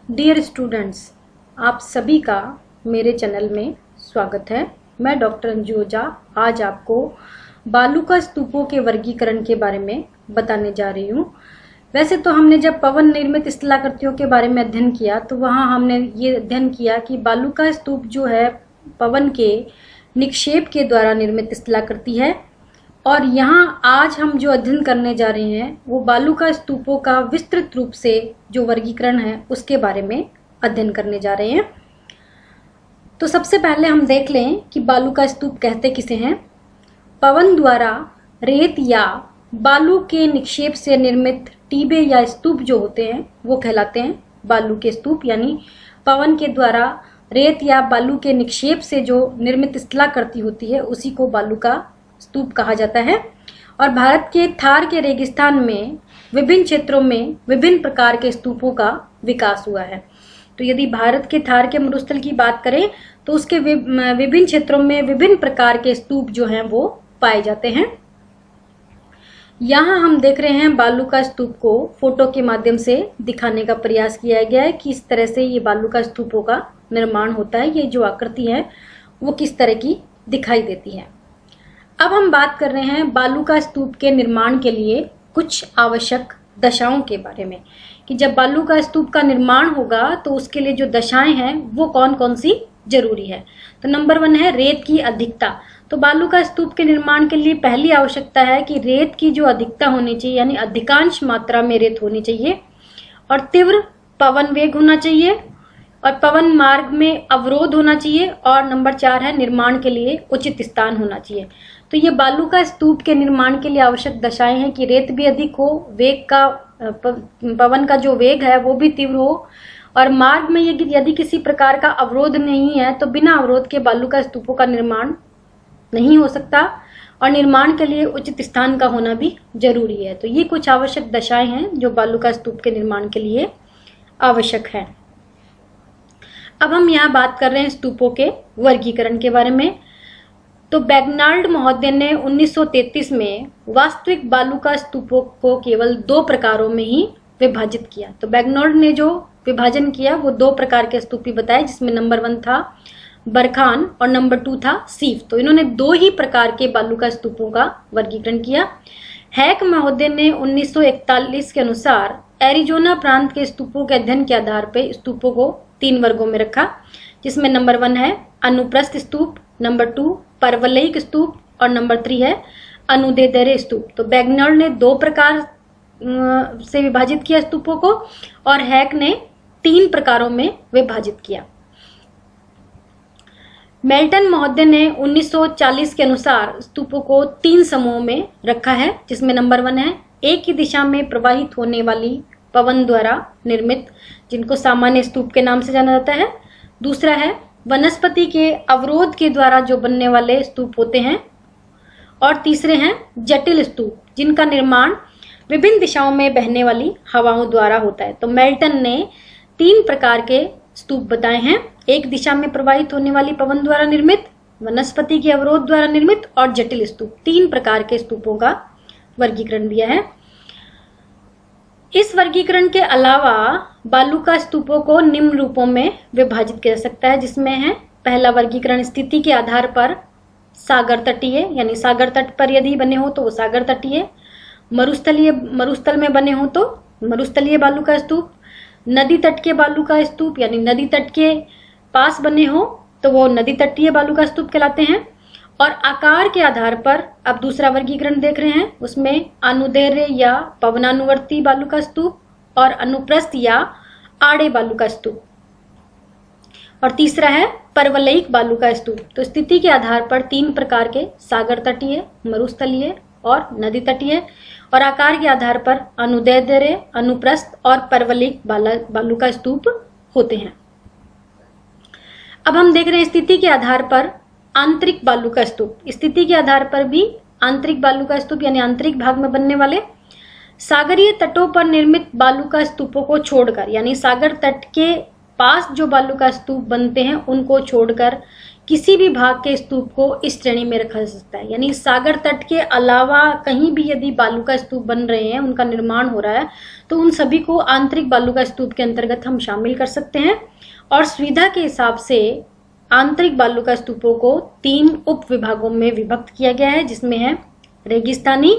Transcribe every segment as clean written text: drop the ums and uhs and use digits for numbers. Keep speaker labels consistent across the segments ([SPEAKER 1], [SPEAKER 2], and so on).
[SPEAKER 1] Dear students, आप सभी का मेरे चैनल में स्वागत है। मैं डॉक्टर अंजू ओझा आज आपको बालूका स्तूपों के वर्गीकरण के बारे में बताने जा रही हूँ। वैसे तो हमने जब पवन निर्मित शिलाकृतियों के बारे में अध्ययन किया तो वहाँ हमने ये अध्ययन किया कि बालूका स्तूप जो है पवन के निक्षेप के द्वारा निर्मित शिलाकृति है, और यहाँ आज हम जो अध्ययन करने जा रहे हैं वो बालूका स्तूपों का विस्तृत रूप से जो वर्गीकरण है उसके बारे में अध्ययन करने जा रहे हैं। तो सबसे पहले हम देख लें कि बालूका स्तूप कहते किसे हैं। पवन द्वारा रेत या बालू के निक्षेप से निर्मित टीबे या स्तूप जो होते हैं वो कहलाते हैं बालू के स्तूप, यानी पवन के द्वारा रेत या बालू के निक्षेप से जो निर्मित शिलाकृति होती है उसी को बालूका स्तूप कहा जाता है। और भारत के थार के रेगिस्तान में विभिन्न क्षेत्रों में विभिन्न प्रकार के स्तूपों का विकास हुआ है। तो यदि भारत के थार के मरुस्थल की बात करें तो उसके विभिन्न क्षेत्रों में विभिन्न प्रकार के स्तूप जो हैं वो पाए जाते हैं। यहाँ हम देख रहे हैं बालूका स्तूप को फोटो के माध्यम से दिखाने का प्रयास किया गया है कि इस तरह से ये बालूका स्तूपों का निर्माण होता है। ये जो आकृति है वो किस तरह की दिखाई देती है। अब हम बात कर रहे हैं बालूका स्तूप के निर्माण के लिए कुछ आवश्यक दशाओं के बारे में, कि जब बालूका स्तूप का निर्माण होगा तो उसके लिए जो दशाएं हैं वो कौन कौन सी जरूरी है। तो नंबर 1 है रेत की अधिकता। तो बालूका स्तूप के निर्माण के लिए पहली आवश्यकता है कि रेत की जो अधिकता होनी चाहिए, यानी अधिकांश मात्रा में रेत होनी चाहिए, और तीव्र पवन वेग होना चाहिए, और पवन मार्ग में अवरोध होना चाहिए, और नंबर 4 है निर्माण के लिए उचित स्थान होना चाहिए। तो ये बालूका स्तूप के निर्माण के लिए आवश्यक दशाएं हैं कि रेत भी अधिक हो, वेग का पवन का जो वेग है वो भी तीव्र हो, और मार्ग में यदि किसी प्रकार का अवरोध नहीं है तो बिना अवरोध के बालूका स्तूपों का निर्माण नहीं हो सकता, और निर्माण के लिए उचित स्थान का होना भी जरूरी है। तो ये कुछ आवश्यक दशाएं हैं जो बालूका स्तूप के निर्माण के लिए आवश्यक है। अब हम यहाँ बात कर रहे हैं स्तूपों के वर्गीकरण के बारे में। तो बैगनाल्ड महोदय ने 1933 में वास्तविक बालूका स्तूपों को केवल 2 प्रकारों में ही विभाजित किया। तो बैगनाल्ड ने जो विभाजन किया वो 2 प्रकार के स्तूप बताए, जिसमें नंबर 1 था बरखान और नंबर 2 था सीफ। तो इन्होंने 2 ही प्रकार के बालूका स्तूपों का वर्गीकरण किया। हैक महोदय ने 1941 के अनुसार एरिजोना प्रांत के स्तूपों के अध्ययन के आधार पर स्तूपों को 3 वर्गों में रखा, जिसमें नंबर 1 है अनुप्रस्थ स्तूप, नंबर 2 परवलयिक स्तूप, और नंबर 3 है अनुदैर्ध्य स्तूप। तो बैगनाल्ड ने 2 प्रकार से विभाजित किया स्तूपों को, और हैक ने 3 प्रकारों में विभाजित किया। मेल्टन महोदय ने 1940 के अनुसार स्तूपों को 3 समूहों में रखा है, जिसमें नंबर 1 है एक ही दिशा में प्रवाहित होने वाली पवन द्वारा निर्मित, जिनको सामान्य स्तूप के नाम से जाना जाता है। दूसरा है वनस्पति के अवरोध के द्वारा जो बनने वाले स्तूप होते हैं, और तीसरे हैं जटिल स्तूप, जिनका निर्माण विभिन्न दिशाओं में बहने वाली हवाओं द्वारा होता है। तो मेल्टन ने 3 प्रकार के स्तूप बताए हैं, एक दिशा में प्रवाहित होने वाली पवन द्वारा निर्मित, वनस्पति के अवरोध द्वारा निर्मित, और जटिल स्तूप। 3 प्रकार के स्तूपों का वर्गीकरण दिया है। इस वर्गीकरण के अलावा बालूका स्तूपों को निम्न रूपों में विभाजित किया जा सकता है, जिसमें है पहला वर्गीकरण स्थिति के आधार पर सागर तटीय, यानी सागर तट पर यदि बने हो तो वो सागर तटीय, मरुस्थल में बने हो तो मरुस्थलीय बालूका स्तूप, नदी तट के बालूका स्तूप यानी नदी तट के पास बने हो तो वो नदी तटीय बालूका स्तूप कहलाते हैं। और आकार के आधार पर अब दूसरा वर्गीकरण देख रहे हैं, उसमें अनुदैर्ध्य या पवनानुवर्ती बालूका स्तूप, और अनुप्रस्थ या आड़े बालूका स्तूप, और तीसरा है परवलयिक बालूका स्तूप। तो स्थिति के आधार पर 3 प्रकार के सागर तटीय, मरुस्थलीय और नदी तटीय, और आकार के आधार पर अनुदैर्ध्य, अनुप्रस्थ और परवलयिक बालूका स्तूप होते हैं। अब हम देख रहे हैं स्थिति के आधार पर आंतरिक बालूका स्तूप। स्थिति के आधार पर भी आंतरिक बालूका स्तूप यानी आंतरिक भाग में बनने वाले, सागरीय तटों पर निर्मित बालूका स्तूपों को छोड़कर, यानी सागर तट के पास जो बालूका स्तूप बनते हैं उनको छोड़कर किसी भी भाग के स्तूप को इस श्रेणी में रखा जा सकता है। यानी सागर तट के अलावा कहीं भी यदि बालू का स्तूप बन रहे हैं, उनका निर्माण हो रहा है, तो उन सभी को आंतरिक बालू का स्तूप के अंतर्गत हम शामिल कर सकते हैं। और सुविधा के हिसाब से आंतरिक बालू का स्तूपों को 3 उप विभागों में विभक्त किया गया है, जिसमें है रेगिस्तानी,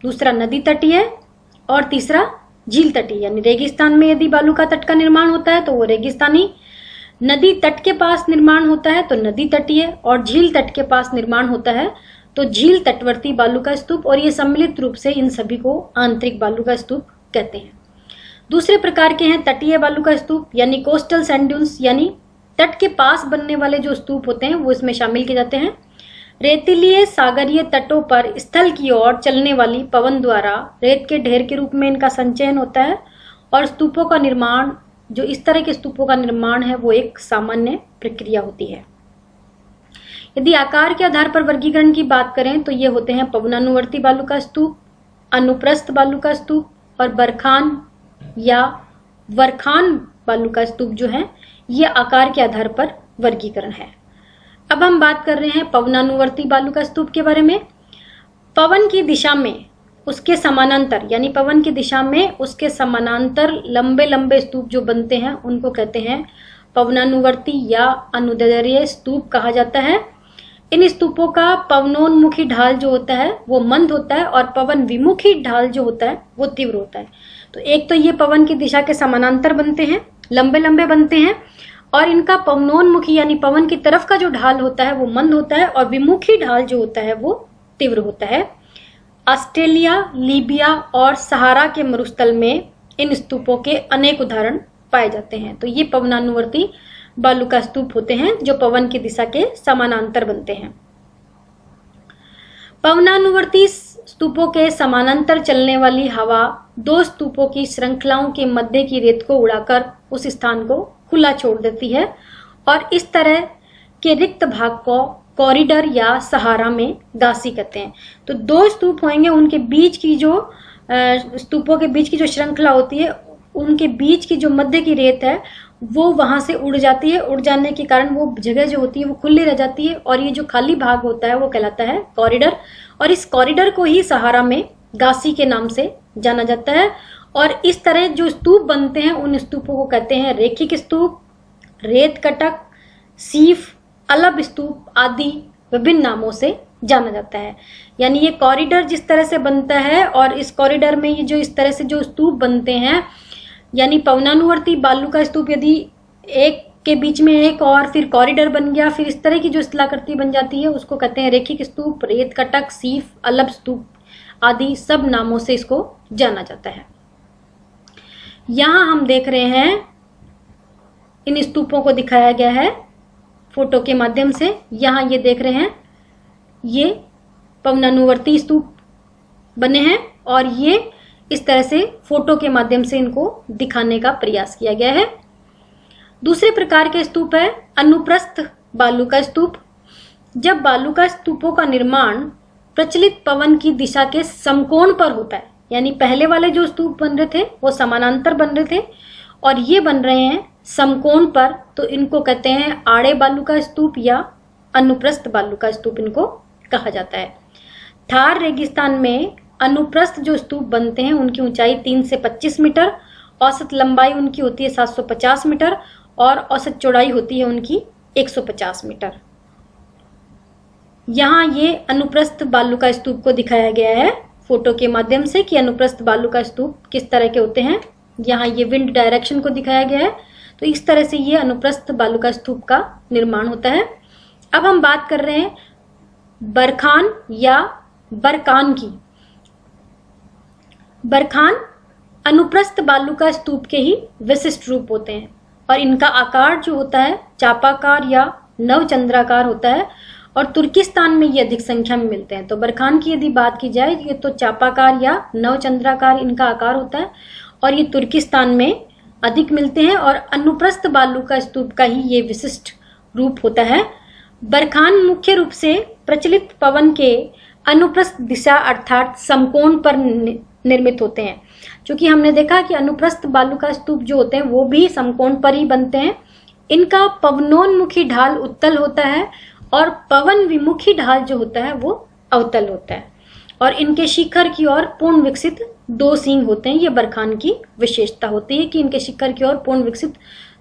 [SPEAKER 1] दूसरा नदी तटीय और तीसरा झील तटीय। यानी रेगिस्तान में यदि बालू का तट का निर्माण होता है तो वो रेगिस्तानी, नदी तट के पास निर्माण होता है तो नदी तटीय, और झील तट के पास निर्माण होता है तो झील तटवर्ती बालू का स्तूप। और ये सम्मिलित रूप से इन सभी को आंतरिक बालू का स्तूप कहते हैं। दूसरे प्रकार के हैं तटीय बालू का स्तूप, यानी कोस्टल सैंड ड्यून्स, यानी तट के पास बनने वाले जो स्तूप होते हैं वो इसमें शामिल किए जाते हैं। रेतीलीय सागरीय तटों पर स्थल की ओर चलने वाली पवन द्वारा रेत के ढेर के रूप में इनका संचयन होता है। और स्तूपों का निर्माण, जो इस तरह के स्तूपों का निर्माण है, वो एक सामान्य प्रक्रिया होती है। यदि आकार के आधार पर वर्गीकरण की बात करें तो ये होते हैं पवनानुवर्ती बालू का स्तूप, अनुप्रस्थ बालू का स्तूप और बरखान या वरखान बालू का स्तूप जो है ये आकार के आधार पर वर्गीकरण है। अब हम बात कर रहे हैं पवनानुवर्ती बालू का स्तूप के बारे में। पवन की दिशा में उसके समानांतर, यानी पवन की दिशा में उसके समानांतर लंबे लंबे स्तूप जो बनते हैं उनको कहते हैं पवनानुवर्ती या अनुदैर्ध्य स्तूप कहा जाता है। इन स्तूपों का पवनोन्मुखी ढाल जो होता है वो मंद होता है और पवन विमुखी ढाल जो होता है वो तीव्र होता है। तो एक तो ये पवन की दिशा के समानांतर बनते हैं, लंबे लंबे बनते हैं, और इनका पवनोन्मुखी यानी पवन की तरफ का जो ढाल होता है वो मंद होता है और विमुखी ढाल जो होता है वो तीव्र होता है। ऑस्ट्रेलिया, लीबिया और सहारा के मरुस्थल में इन स्तूपों के अनेक उदाहरण पाए जाते हैं। तो ये पवनानुवर्ती बालू का स्तूप होते हैं जो पवन की दिशा के समानांतर बनते हैं। पवनानुवर्ती स्तूपों के समानांतर चलने वाली हवा 2 स्तूपों की श्रृंखलाओं के मध्य की रेत को उड़ाकर उस स्थान को खुला छोड़ देती है और इस तरह के रिक्त भाग को कॉरिडोर या सहारा में गासी कहते हैं। तो 2 स्तूप होंगे, उनके बीच की जो स्तूपों के बीच की जो श्रृंखला होती है, उनके बीच की जो मध्य की रेत है वो वहां से उड़ जाती है। उड़ जाने के कारण वो जगह जो होती है वो खुली रह जाती है और ये जो खाली भाग होता है वो कहलाता है कॉरिडोर। और इस कॉरिडोर को ही सहारा में गासी के नाम से जाना जाता है। और इस तरह जो स्तूप बनते हैं उन स्तूपों को कहते हैं रेखिक स्तूप, रेत कटक, सीफ, अलब स्तूप आदि विभिन्न नामों से जाना जाता है। यानी ये कॉरिडोर जिस तरह से बनता है और इस कॉरिडोर में ये जो इस तरह से जो स्तूप बनते हैं, यानी पवनानुवर्ती बालू का स्तूप यदि एक के बीच में एक और फिर कॉरिडोर बन गया, फिर इस तरह की जो शिलाकृति बन जाती है उसको कहते हैं रेखिक स्तूप, रेत कटक, सीफ, अलब स्तूप आदि सब नामों से इसको जाना जाता है। यहां हम देख रहे हैं इन स्तूपों को दिखाया गया है फोटो के माध्यम से। यहां ये देख रहे हैं ये पवनानुवर्ती स्तूप बने हैं और ये इस तरह से फोटो के माध्यम से इनको दिखाने का प्रयास किया गया है। दूसरे प्रकार के स्तूप है अनुप्रस्थ बालू का स्तूप। जब बालू का स्तूपों का निर्माण प्रचलित पवन की दिशा के समकोण पर होता है, यानी पहले वाले जो स्तूप बन रहे थे वो समानांतर बन रहे थे और ये बन रहे हैं समकोण पर, तो इनको कहते हैं आड़े बालू का स्तूप या अनुप्रस्थ बालू का स्तूप इनको कहा जाता है। थार रेगिस्तान में अनुप्रस्थ जो स्तूप बनते हैं उनकी ऊंचाई 3 से 25 मीटर, औसत लंबाई उनकी होती है 750 मीटर और औसत चौड़ाई होती है उनकी 150 मीटर। यहाँ ये अनुप्रस्थ बालू का स्तूप को दिखाया गया है फोटो के माध्यम से कि अनुप्रस्थ बालू का स्तूप किस तरह के होते हैं। यहाँ ये विंड डायरेक्शन को दिखाया गया है, तो इस तरह से ये अनुप्रस्थ बालू का स्तूप का निर्माण होता है। अब हम बात कर रहे हैं बरखान या बरकान की। बरखान अनुप्रस्थ बालू का स्तूप के ही विशिष्ट रूप होते हैं और इनका आकार जो होता है चापाकार या नवचंद्राकार होता है और तुर्किस्तान में ये अधिक संख्या में मिलते हैं। तो बरखान की यदि बात की जाए ये तो चापाकार या नवचंद्राकार इनका आकार होता है और ये तुर्किस्तान में अधिक मिलते हैं और अनुप्रस्थ बालू का स्तूप का ही ये विशिष्ट रूप होता है। बरखान मुख्य रूप से प्रचलित पवन के अनुप्रस्थ दिशा अर्थात समकोण पर निर्मित होते हैं। क्योंकि हमने देखा कि अनुप्रस्थ बालू का स्तूप जो होते हैं वो भी समकोण पर ही बनते हैं, इनका पवनोन्मुखी ढाल उत्तल होता है और पवन विमुखी ढाल जो होता है वो अवतल होता है, और इनके शिखर की ओर पूर्ण विकसित 2 सींग होते हैं। ये बरखान की विशेषता होती है कि इनके शिखर की ओर पूर्ण विकसित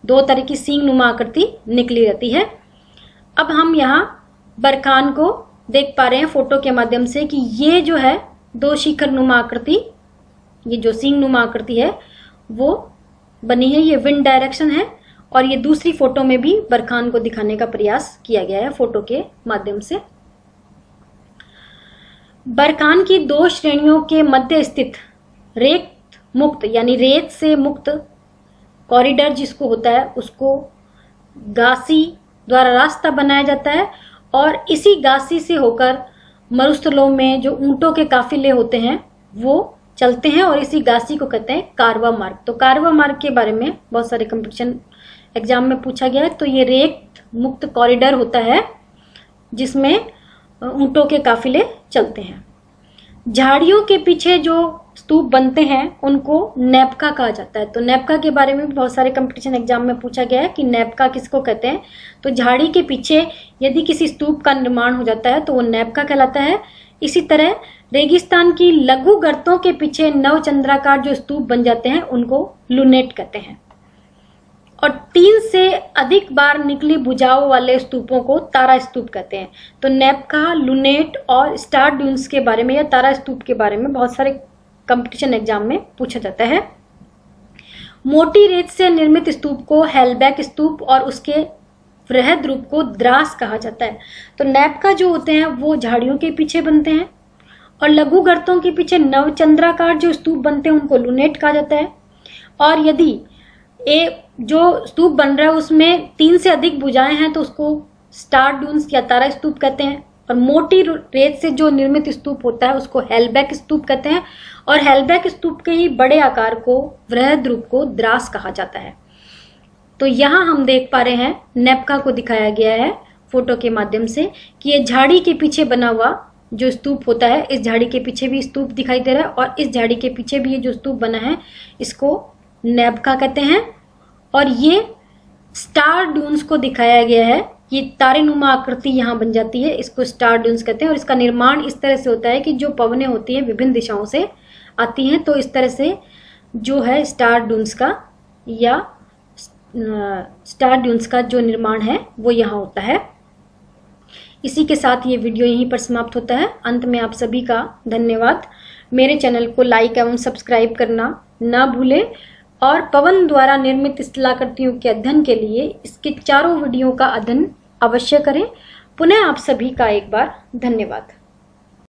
[SPEAKER 1] 2 तरह की सींग नुमा आकृति निकली रहती है। अब हम यहाँ बरखान को देख पा रहे हैं फोटो के माध्यम से कि ये जो है 2 शिखर नुमा आकृति, ये जो सींग नुमा आकृति है वो बनी है, ये विंड डायरेक्शन है। और ये दूसरी फोटो में भी बरखान को दिखाने का प्रयास किया गया है फोटो के माध्यम से। बरखान की 2 श्रेणियों के मध्य स्थित रेत मुक्त यानी रेत से मुक्त कॉरिडोर जिसको होता है उसको गासी द्वारा रास्ता बनाया जाता है, और इसी गासी से होकर मरुस्थलों में जो ऊंटों के काफिले होते हैं वो चलते हैं, और इसी गासी को कहते हैं कारवा मार्ग। तो कारवा मार्ग के बारे में बहुत सारे कंपटीशन एग्जाम में पूछा गया है। तो ये रेत मुक्त कॉरिडोर होता है जिसमें ऊंटों के काफिले चलते हैं। झाड़ियों के पीछे जो स्तूप बनते हैं उनको नैपका कहा जाता है। तो नैपका के बारे में भी बहुत सारे कंपटीशन एग्जाम में पूछा गया है कि नैपका किसको कहते हैं। तो झाड़ी के पीछे यदि किसी स्तूप का निर्माण हो जाता है तो वो नैपका कहलाता है। इसी तरह रेगिस्तान की लघु गर्तों के पीछे नवचंद्राकार जो स्तूप बन जाते हैं उनको लुनेट कहते हैं। और 3 से अधिक बार निकली भुजाओं वाले स्तूपों को तारा स्तूप कहते हैं। तो नैपका, लुनेट और स्टार ड्यून्स के बारे में या तारा स्तूप के बारे में बहुत सारे कंपटीशन एग्जाम में पूछा जाता है। मोटी रेत से निर्मित स्तूप को हेलबैक स्तूप और उसके वृहद रूप को द्रास कहा जाता है। तो नैपका जो होते हैं वो झाड़ियों के पीछे बनते हैं, और लघु गर्तों के पीछे नवचंद्राकार जो स्तूप बनते हैं उनको लुनेट कहा जाता है। और यदि जो स्तूप बन रहा है उसमें 3 से अधिक भुजाएं हैं तो उसको स्टार ड्यून्स या तारा स्तूप कहते हैं। और मोटी रेत से जो निर्मित स्तूप होता है उसको हेलबैक स्तूप कहते हैं, और हेलबैक स्तूप के ही बड़े आकार को, वृहद रूप को द्रास कहा जाता है। तो यहाँ हम देख पा रहे हैं नैपका को दिखाया गया है फोटो के माध्यम से कि ये झाड़ी के पीछे बना हुआ जो स्तूप होता है, इस झाड़ी के पीछे भी स्तूप दिखाई दे रहा है, और इस झाड़ी के पीछे भी ये जो स्तूप बना है इसको नैपका कहते हैं। और ये स्टार ड्यून्स को दिखाया गया है, ये तारेनुमा आकृति यहाँ बन जाती है, इसको स्टार ड्यून्स कहते हैं। और इसका निर्माण इस तरह से होता है कि जो पवनें होती हैं विभिन्न दिशाओं से आती हैं, तो इस तरह से जो है स्टार ड्यून्स का या स्टार ड्यून्स का जो निर्माण है वो यहाँ होता है। इसी के साथ ये वीडियो यहीं पर समाप्त होता है। अंत में आप सभी का धन्यवाद। मेरे चैनल को लाइक एवं सब्सक्राइब करना ना भूलें, और पवन द्वारा निर्मित स्थलाकृतियों के अध्ययन के लिए इसके 4 वीडियो का अध्ययन अवश्य करें। पुनः आप सभी का एक बार धन्यवाद।